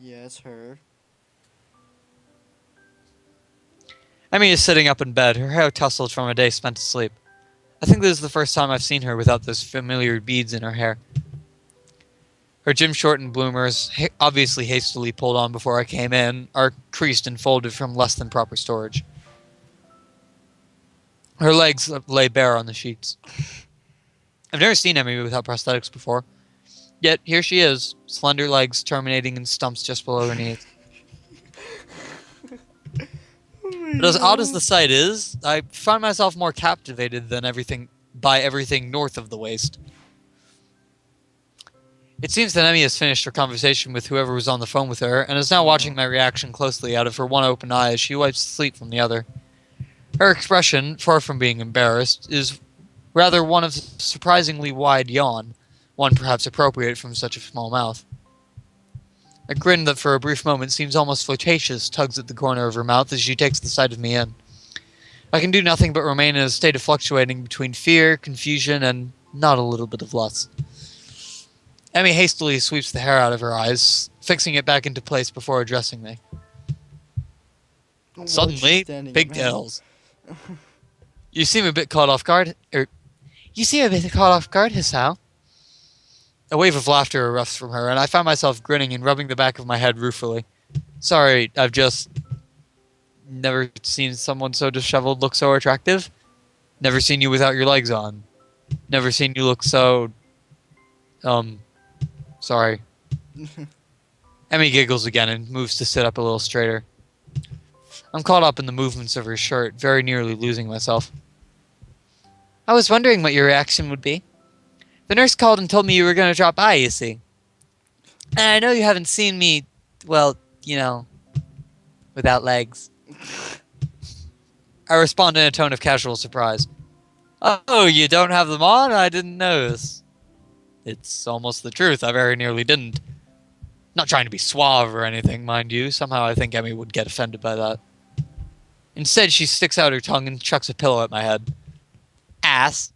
Yes, her. Emmy is sitting up in bed, her hair tousled from a day spent asleep. I think this is the first time I've seen her without those familiar beads in her hair. Her gym short and bloomers, obviously hastily pulled on before I came in, are creased and folded from less than proper storage. Her legs lay bare on the sheets. I've never seen Emmy without prosthetics before. Yet here she is, slender legs terminating in stumps just below her knees. But as odd as the sight is, I find myself more captivated than by everything north of the waist. It seems that Emmy has finished her conversation with whoever was on the phone with her, and is now watching my reaction closely out of her one open eye as she wipes sleep from the other. Her expression, far from being embarrassed, is rather one of surprisingly wide yawn, one perhaps appropriate from such a small mouth. A grin that for a brief moment seems almost flirtatious tugs at the corner of her mouth as she takes the sight of me in. I can do nothing but remain in a state of fluctuating between fear, confusion, and not a little bit of lust. Emmy hastily sweeps the hair out of her eyes, fixing it back into place before addressing me. Suddenly, pigtails. You seem a bit caught off guard, Hisao. A wave of laughter erupts from her, and I find myself grinning and rubbing the back of my head ruefully. Sorry, I've just never seen someone so disheveled look so attractive. Never seen you without your legs on. Never seen you look so... sorry. Emmy giggles again and moves to sit up a little straighter. I'm caught up in the movements of her shirt, very nearly losing myself. I was wondering what your reaction would be. The nurse called and told me you were going to drop by, you see. And I know you haven't seen me, well, you know, without legs. I respond in a tone of casual surprise. Oh, you don't have them on? I didn't notice. It's almost the truth. I very nearly didn't. Not trying to be suave or anything, mind you. Somehow I think Emmy would get offended by that. Instead, she sticks out her tongue and chucks a pillow at my head. Ass.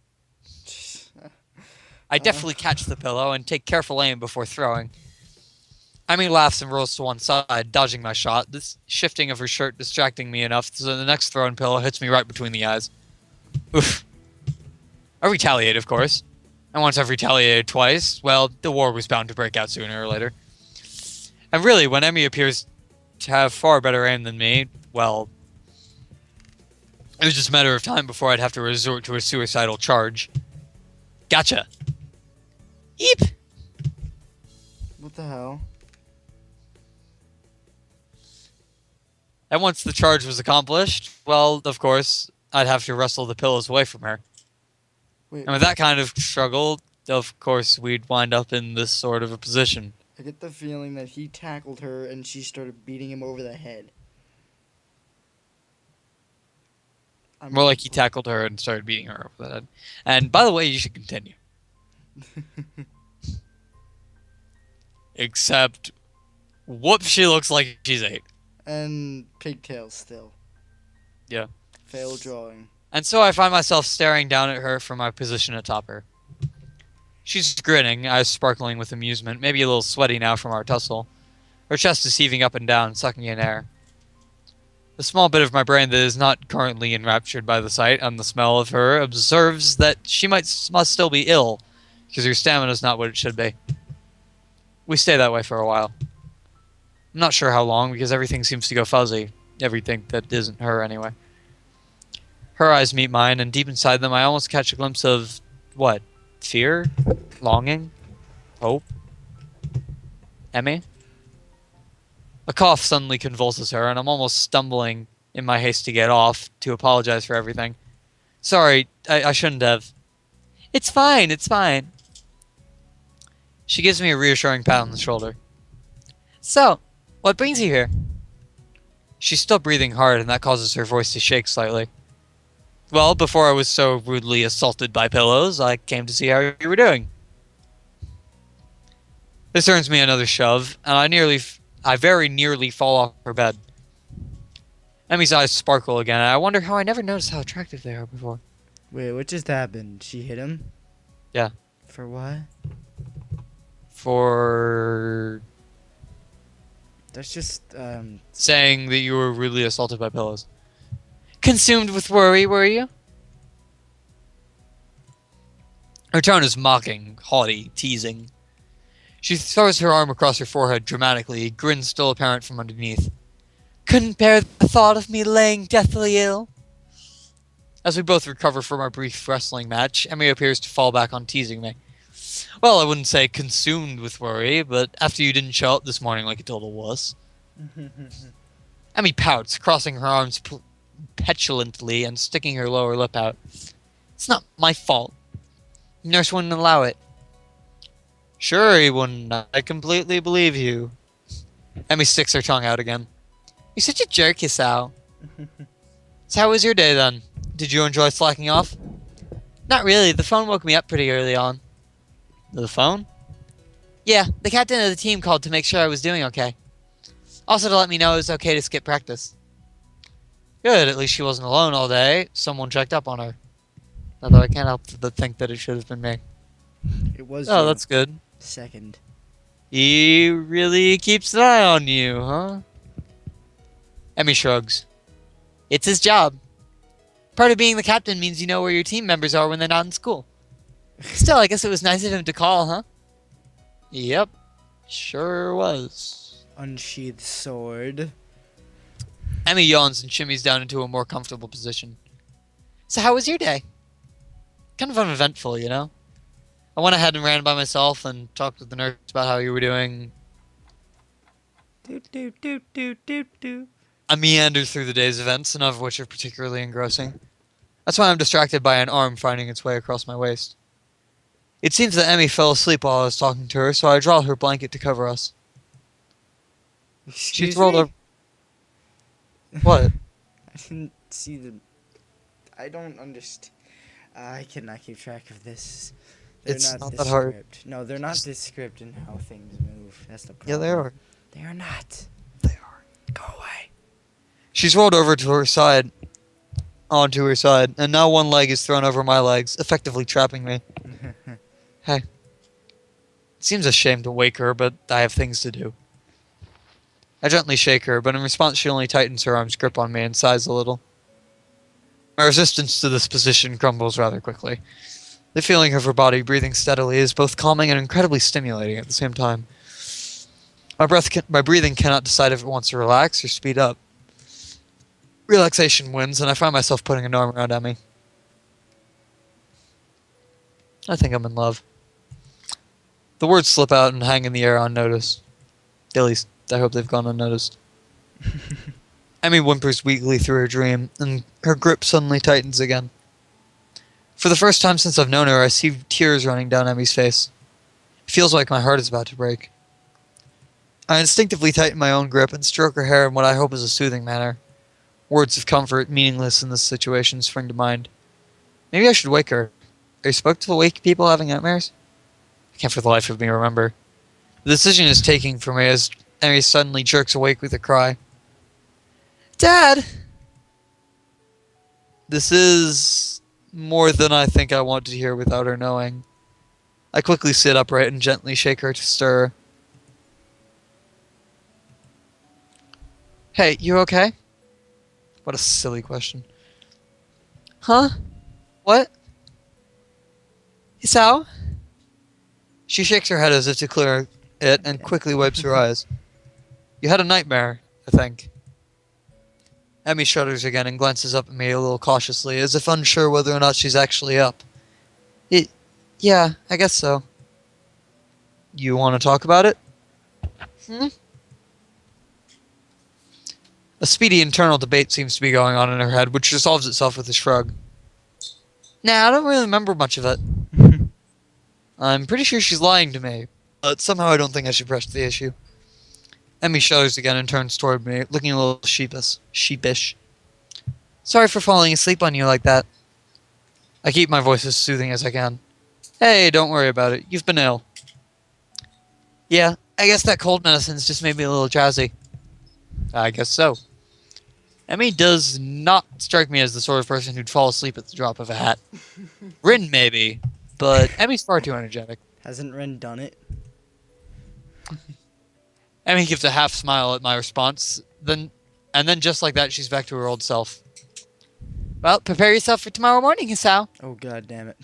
I deftly catch the pillow and take careful aim before throwing. Emmy laughs and rolls to one side, dodging my shot, this shifting of her shirt distracting me enough so the next thrown pillow hits me right between the eyes. Oof. I retaliate, of course. And once I've retaliated twice, well, the war was bound to break out sooner or later. And really, when Emmy appears to have far better aim than me, well, it was just a matter of time before I'd have to resort to a suicidal charge. Gotcha. Eep! What the hell? And once the charge was accomplished, well, of course, I'd have to wrestle the pillows away from her. Wait, And with that kind of struggle, of course, we'd wind up in this sort of a position. I get the feeling that he tackled her and she started beating him over the head. More like he tackled her and started beating her over the head. And by the way, you should continue. Except, whoops, she looks like she's 8. And pigtails still. Yeah. Fail drawing. And so I find myself staring down at her from my position atop her. She's grinning, eyes sparkling with amusement, maybe a little sweaty now from our tussle. Her chest is heaving up and down, sucking in air. The small bit of my brain that is not currently enraptured by the sight and the smell of her observes that she must still be ill, because her stamina is not what it should be. We stay that way for a while. I'm not sure how long, because everything seems to go fuzzy. Everything that isn't her, anyway. Her eyes meet mine, and deep inside them I almost catch a glimpse of... what? Fear? Longing? Hope? Emmy? A cough suddenly convulses her, and I'm almost stumbling in my haste to get off, to apologize for everything. Sorry, I shouldn't have. It's fine, it's fine. She gives me a reassuring pat on the shoulder. So, what brings you here? She's still breathing hard, and that causes her voice to shake slightly. Well, before I was so rudely assaulted by pillows, I came to see how you were doing. This earns me another shove, and I very nearly fall off her bed. Emmy's eyes sparkle again, and I wonder how I never noticed how attractive they are before. Wait, what just happened? She hit him? Yeah. For what? For... That's just, saying that you were rudely assaulted by pillows. Consumed with worry, were you? Her tone is mocking, haughty, teasing. She throws her arm across her forehead dramatically, grin still apparent from underneath. Couldn't bear the thought of me laying deathly ill? As we both recover from our brief wrestling match, Emmy appears to fall back on teasing me. Well, I wouldn't say consumed with worry, but after you didn't show up this morning like a total wuss. Emmy pouts, crossing her arms petulantly and sticking her lower lip out. It's not my fault. Nurse wouldn't allow it. Sure he wouldn't. I completely believe you. Emmy sticks her tongue out again. You're such a jerk, you Sal. So how was your day then? Did you enjoy slacking off? Not really. The phone woke me up pretty early on. The phone? Yeah, the captain of the team called to make sure I was doing okay. Also to let me know it was okay to skip practice. Good, at least she wasn't alone all day. Someone checked up on her. Although I can't help but think that it should have been me. it was. Oh, that's good. Second. He really keeps an eye on you, huh? Emmy shrugs. It's his job. Part of being the captain means you know where your team members are when they're not in school. Still, I guess it was nice of him to call, huh? Yep. Sure was. Unsheathed sword. Emmy yawns and shimmies down into a more comfortable position. So how was your day? Kind of uneventful, you know? I went ahead and ran by myself and talked with the nurse about how you were doing. I meander through the day's events, none of which are particularly engrossing. That's why I'm distracted by an arm finding its way across my waist. It seems that Emmy fell asleep while I was talking to her, so I draw her blanket to cover us. She's rolled over. What? I didn't see the... I don't understand. I cannot keep track of this. They're It's not this that hard. script. No, they're not this script in how things move. That's the problem. Yeah, they are. They are not. They are. Go away. She's rolled over to her side, onto her side, and now one leg is thrown over my legs, effectively trapping me. Hey. It seems a shame to wake her, but I have things to do. I gently shake her, but in response she only tightens her arm's grip on me and sighs a little. My resistance to this position crumbles rather quickly. The feeling of her body breathing steadily is both calming and incredibly stimulating at the same time. My breathing cannot decide if it wants to relax or speed up. Relaxation wins, and I find myself putting an arm around Emmy. I think I'm in love. The words slip out and hang in the air unnoticed. At least, I hope they've gone unnoticed. Emmy whimpers weakly through her dream, and her grip suddenly tightens again. For the first time since I've known her, I see tears running down Emmy's face. It feels like my heart is about to break. I instinctively tighten my own grip and stroke her hair in what I hope is a soothing manner. Words of comfort, meaningless in this situation, spring to mind. Maybe I should wake her. Are you supposed to wake people having nightmares? I can't for the life of me remember. The decision is taking for me as Emmy suddenly jerks awake with a cry. Dad! This is more than I think I want to hear without her knowing. I quickly sit upright and gently shake her to stir. Hey, you okay? What a silly question. Huh? What? Isao? She shakes her head as if to clear it and quickly wipes her eyes. You had a nightmare, I think. Emmy shudders again and glances up at me a little cautiously, as if unsure whether or not she's actually up. Yeah, I guess so. You want to talk about it? A speedy internal debate seems to be going on in her head, which resolves itself with a shrug. Nah, I don't really remember much of it. I'm pretty sure she's lying to me, but somehow I don't think I should press the issue. Emmy shudders again and turns toward me, looking a little sheepish. Sorry for falling asleep on you like that. I keep my voice as soothing as I can. Hey, don't worry about it. You've been ill. Yeah, I guess that cold medicine's just made me a little drowsy. I guess so. Emmy does not strike me as the sort of person who'd fall asleep at the drop of a hat. Rin, maybe, but Emmy's far too energetic. Hasn't Ren done it? Emmy gives a half smile at my response, and then just like that, she's back to her old self. Well, prepare yourself for tomorrow morning, Hisao. Oh, god damn it.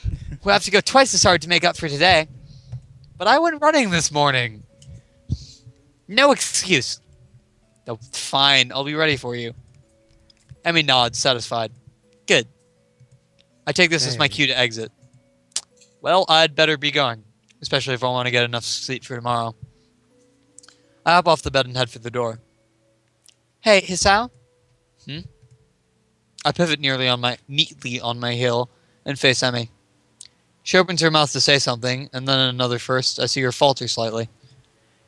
We'll have to go twice as hard to make up for today. But I went running this morning. No excuse. Oh, fine, I'll be ready for you. Emmy nods, satisfied. Good. I take this as my cue to exit. Well, I'd better be going, especially if I want to get enough sleep for tomorrow. I hop off the bed and head for the door. Hey, Hisao? I pivot neatly on my heel and face Emmy. She opens her mouth to say something, and then another first, I see her falter slightly.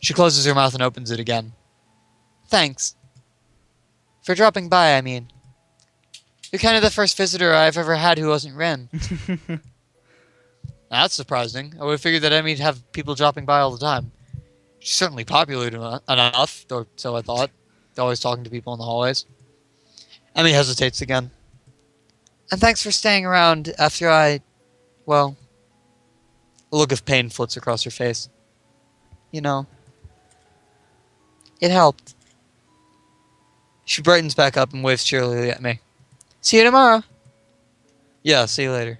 She closes her mouth and opens it again. Thanks. For dropping by, I mean. You're kind of the first visitor I've ever had who wasn't Ren. That's surprising. I would have figured that Emmy'd have people dropping by all the time. She's certainly popular enough, or so I thought. Always talking to people in the hallways. Emmy hesitates again. And thanks for staying around after well, a look of pain flits across her face. You know, it helped. She brightens back up and waves cheerily at me. See you tomorrow. Yeah, see you later.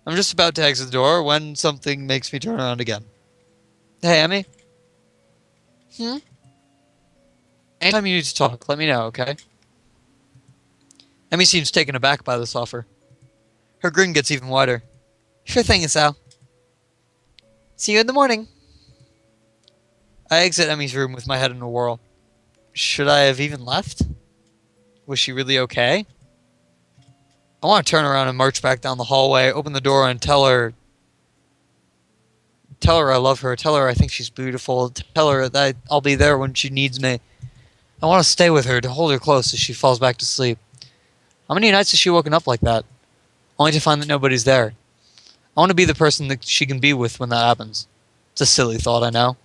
I'm just about to exit the door when something makes me turn around again. Hey, Emmy? Anytime you need to talk, let me know, okay? Emmy seems taken aback by this offer. Her grin gets even wider. Sure thing, Isao. See you in the morning. I exit Emmy's room with my head in a whirl. Should I have even left? Was she really okay? I want to turn around and march back down the hallway, open the door, and tell her I love her, tell her I think she's beautiful, tell her that I'll be there when she needs me. I want to stay with her, to hold her close as she falls back to sleep. How many nights has she woken up like that? Only to find that nobody's there. I want to be the person that she can be with when that happens. It's a silly thought, I know.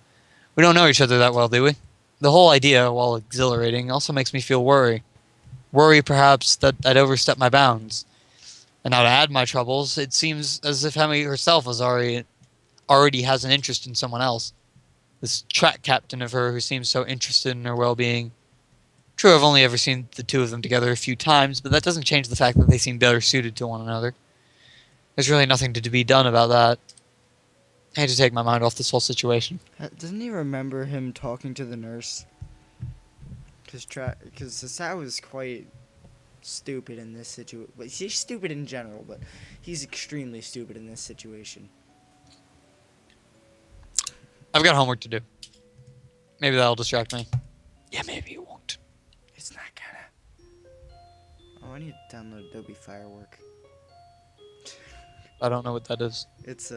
We don't know each other that well, do we? The whole idea, while exhilarating, also makes me feel worry. Worry, perhaps, that I'd overstep my bounds. And now to add my troubles, it seems as if Emmy herself already has an interest in someone else. This track captain of her who seems so interested in her well-being. True, I've only ever seen the two of them together a few times, but that doesn't change the fact that they seem better suited to one another. There's really nothing to be done about that. I hate to take my mind off this whole situation. Doesn't he remember him talking to the nurse? Because Sasao is quite stupid in this situation. He's stupid in general, but he's extremely stupid in this situation. I've got homework to do. Maybe that'll distract me. Yeah, maybe it won't. It's not gonna. Oh, I need to download Adobe Firework. I don't know what that is. It's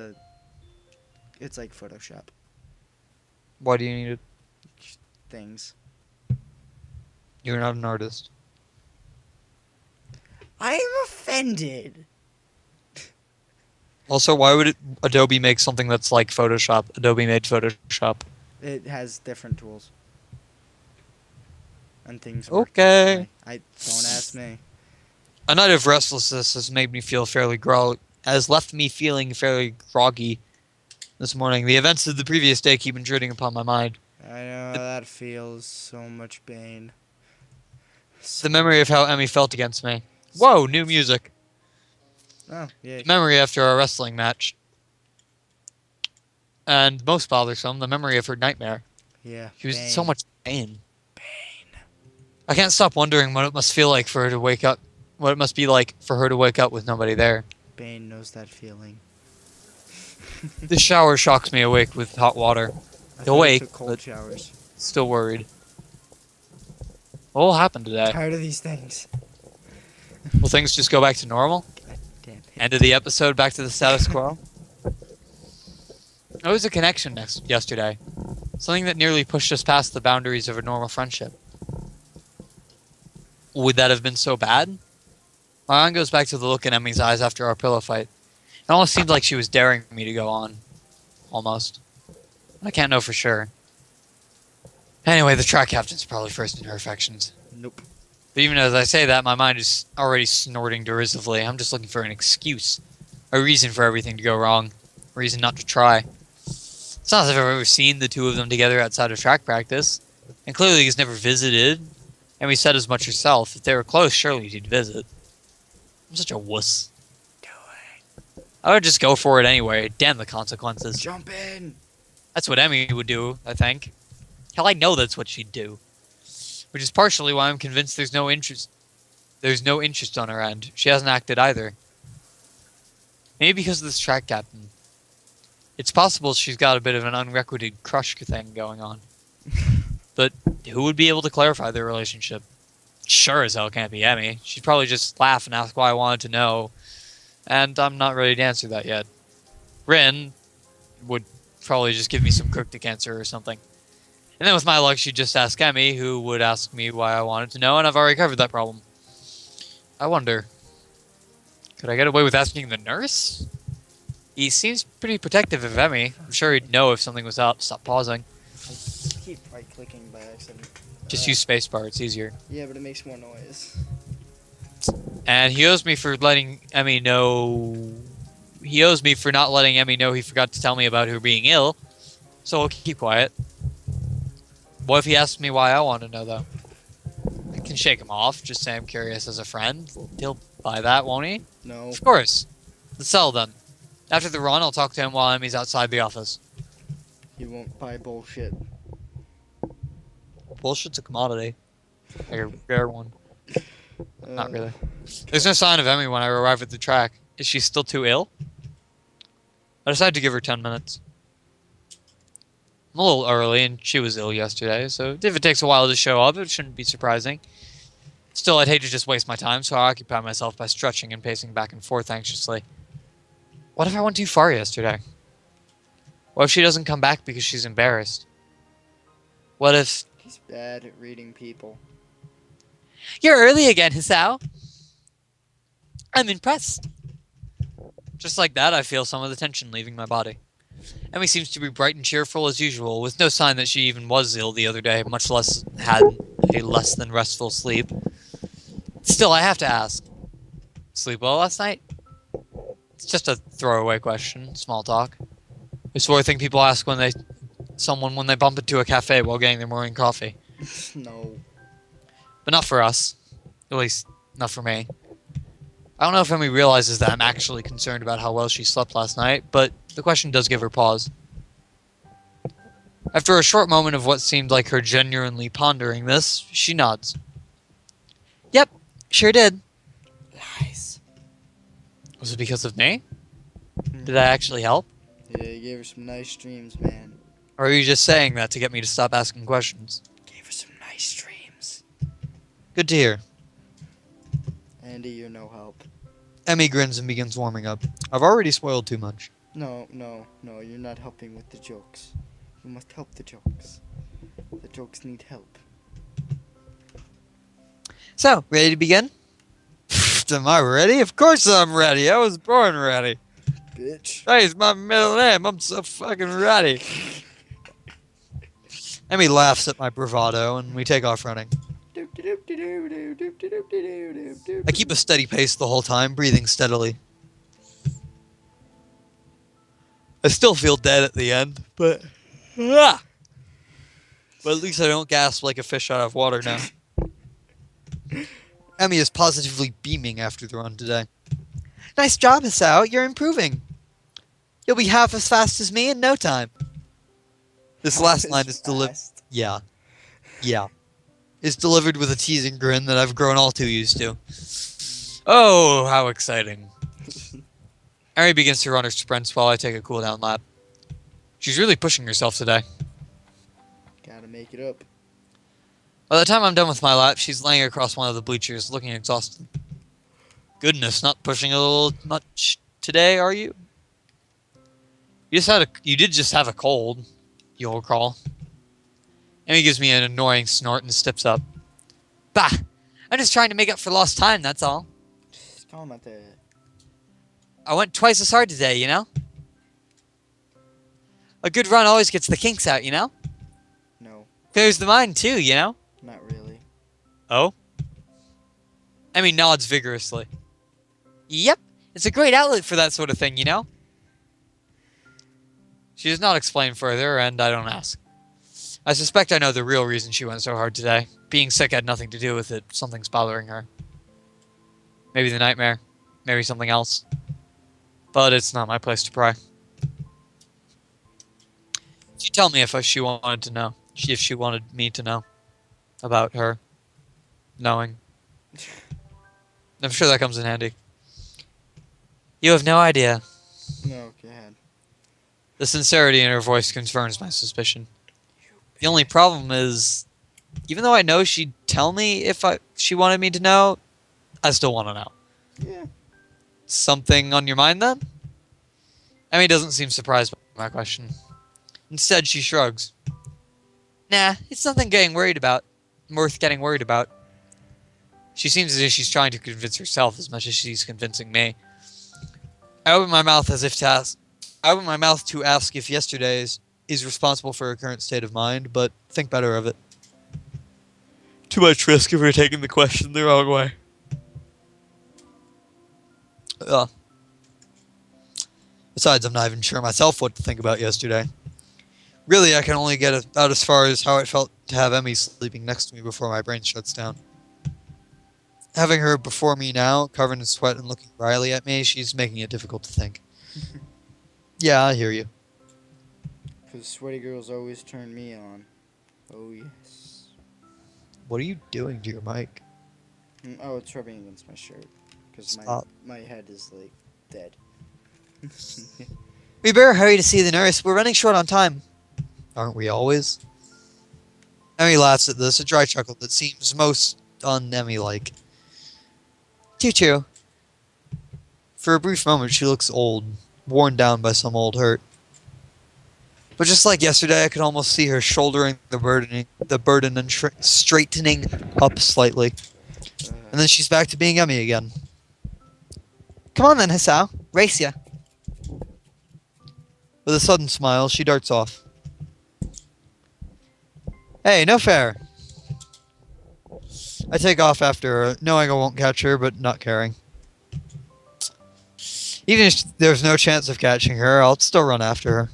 like Photoshop. Why do you need it? Things. You're not an artist. I am offended. Also, why would Adobe make something that's like Photoshop? Adobe made Photoshop. It has different tools. And things work Okay. differently. Don't ask me. A night of restlessness has made me feel has left me feeling fairly groggy this morning. The events of the previous day keep intruding upon my mind. I know that feels so much pain. The memory of how Emmy felt against me. Whoa, new music. Oh, yeah. The memory after our wrestling match. And most bothersome, the memory of her nightmare. Yeah. She was in pain. so much pain. I can't stop wondering what it must feel like for her to wake up. What it must be like for her to wake up with nobody there. Bane knows that feeling. The shower shocks me awake with hot water. I Awake, took cold but showers. still worried. What will happen today? Tired of these things. Will things just go back to normal? God damn it. End of the episode, back to the status quo? There was a connection yesterday. Something that nearly pushed us past the boundaries of a normal friendship. Would that have been so bad? My mind goes back to the look in Emmy's eyes after our pillow fight. It almost seemed like she was daring me to go on. Almost. I can't know for sure. Anyway, the track captain's probably first in her affections. Nope. But even as I say that, my mind is already snorting derisively. I'm just looking for an excuse. A reason for everything to go wrong. A reason not to try. It's not as if I've ever seen the two of them together outside of track practice. And clearly he's never visited. And we said as much herself. If they were close, surely she'd visit. I'm such a wuss. Do it. I would just go for it anyway. Damn the consequences. Jump in. That's what Emmy would do, I think. Hell, I know that's what she'd do. Which is partially why I'm convinced there's no interest. There's no interest on her end. She hasn't acted either. Maybe because of this track captain. It's possible she's got a bit of an unrequited crush thing going on. But who would be able to clarify their relationship? Sure as hell can't be Emmy. She'd probably just laugh and ask why I wanted to know. And I'm not ready to answer that yet. Rin would probably just give me some cryptic answer or something. And then with my luck, she'd just ask Emmy, who would ask me why I wanted to know, and I've already covered that problem. I wonder, could I get away with asking the nurse? He seems pretty protective of Emmy. I'm sure he'd know if something was up. Stop pausing. I keep right-clicking by accident. Just use spacebar, it's easier. Yeah, but it makes more noise. And he owes me for letting Emmy know... He owes me for not letting Emmy know he forgot to tell me about her being ill. So I'll keep quiet. What if he asks me why I want to know, though? I can shake him off, just say I'm curious as a friend. He'll buy that, won't he? No. Of course. Let's settle then. After the run, I'll talk to him while Emmy's outside the office. He won't buy bullshit. Bullshit's a commodity. Like a rare one. Not really. Uh, There's no sign of Emmy when I arrive at the track. Is she still too ill? I decided to give her 10 minutes. I'm a little early, and she was ill yesterday, so if it takes a while to show up, it shouldn't be surprising. Still, I'd hate to just waste my time, so I occupy myself by stretching and pacing back and forth anxiously. What if I went too far yesterday? What if she doesn't come back because she's embarrassed? What if... He's bad at reading people. You're early again, Hisao. I'm impressed. Just like that, I feel some of the tension leaving my body. Emmy seems to be bright and cheerful as usual, with no sign that she even was ill the other day, much less had a less than restful sleep. Still, I have to ask. Sleep well last night? It's just a throwaway question, small talk. It's the sort of thing people ask when they bump into a cafe while getting their morning coffee. No. But not for us. At least, not for me. I don't know if Emmy realizes that I'm actually concerned about how well she slept last night, but the question does give her pause. After a short moment of what seemed like her genuinely pondering this, she nods. Yep, sure did. Lies. Was it because of me? Did I actually help? Yeah, you gave her some nice dreams, man. Or are you just saying that to get me to stop asking questions? Gave her some nice dreams. Good to hear. Andy, you're no help. Emmy grins and begins warming up. I've already spoiled too much. No, you're not helping with the jokes. You must help the jokes. The jokes need help. So, ready to begin? Am I ready? Of course I'm ready. I was born ready. Bitch. Hey, it's my middle name. I'm so fucking ready. Emmy laughs at my bravado, and we take off running. I keep a steady pace the whole time, breathing steadily. I still feel dead at the end, but at least I don't gasp like a fish out of water now. Emmy is positively beaming after the run today. Nice job, Hisao. You're improving. You'll be half as fast as me in no time. This last line is delivered. Yeah. Is delivered with a teasing grin that I've grown all too used to. Oh, how exciting. Emmy begins to run her sprints while I take a cool down lap. She's really pushing herself today. Gotta make it up. By the time I'm done with my lap, she's laying across one of the bleachers, looking exhausted. Goodness, not pushing a little much today, are you? You did just have a cold, you'll recall. Emmy gives me an annoying snort and steps up. Bah! I'm just trying to make up for lost time, that's all. Just call him out there. I went twice as hard today, you know? A good run always gets the kinks out, you know? No, Clears the mind, too, you know? not really. Oh? Emmy nods vigorously. Yep, it's a great outlet for that sort of thing, you know? She does not explain further, and I don't ask. I suspect I know the real reason she went so hard today. Being sick had nothing to do with it. Something's bothering her. Maybe the nightmare. Maybe something else. But it's not my place to pry. She'd tell me if she wanted to know. If she wanted me to know. About her. Knowing. I'm sure that comes in handy. You have no idea. No, go ahead. The sincerity in her voice confirms my suspicion. The only problem is, even though I know she'd tell me if she wanted me to know, I still want to know. Yeah. Something on your mind, then? Emmy doesn't seem surprised by my question. Instead, she shrugs. Nah, it's nothing worth getting worried about. She seems as if she's trying to convince herself as much as she's convincing me. I open my mouth to ask if yesterday's is responsible for her current state of mind, but think better of it. Too much risk if we're taking the question the wrong way. Besides, I'm not even sure myself what to think about yesterday. Really, I can only get out as far as how it felt to have Emmy sleeping next to me before my brain shuts down. Having her before me now, covered in sweat and looking wryly at me, she's making it difficult to think. Yeah, I hear you. Because sweaty girls always turn me on. Oh, yes. What are you doing to your mic? Oh, it's rubbing against my shirt. Because my head is, like, dead. We better hurry to see the nurse. We're running short on time. Aren't we always? Emmy laughs at this, a dry chuckle that seems most un-Emmy-like. Choo-choo. For a brief moment, she looks old, worn down by some old hurt. But just like yesterday, I could almost see her shouldering the burden and straightening up slightly. And then she's back to being Emmy again. Come on then, Hisao. Race ya. With a sudden smile, she darts off. Hey, no fair. I take off after her, knowing I won't catch her, but not caring. Even if there's no chance of catching her, I'll still run after her.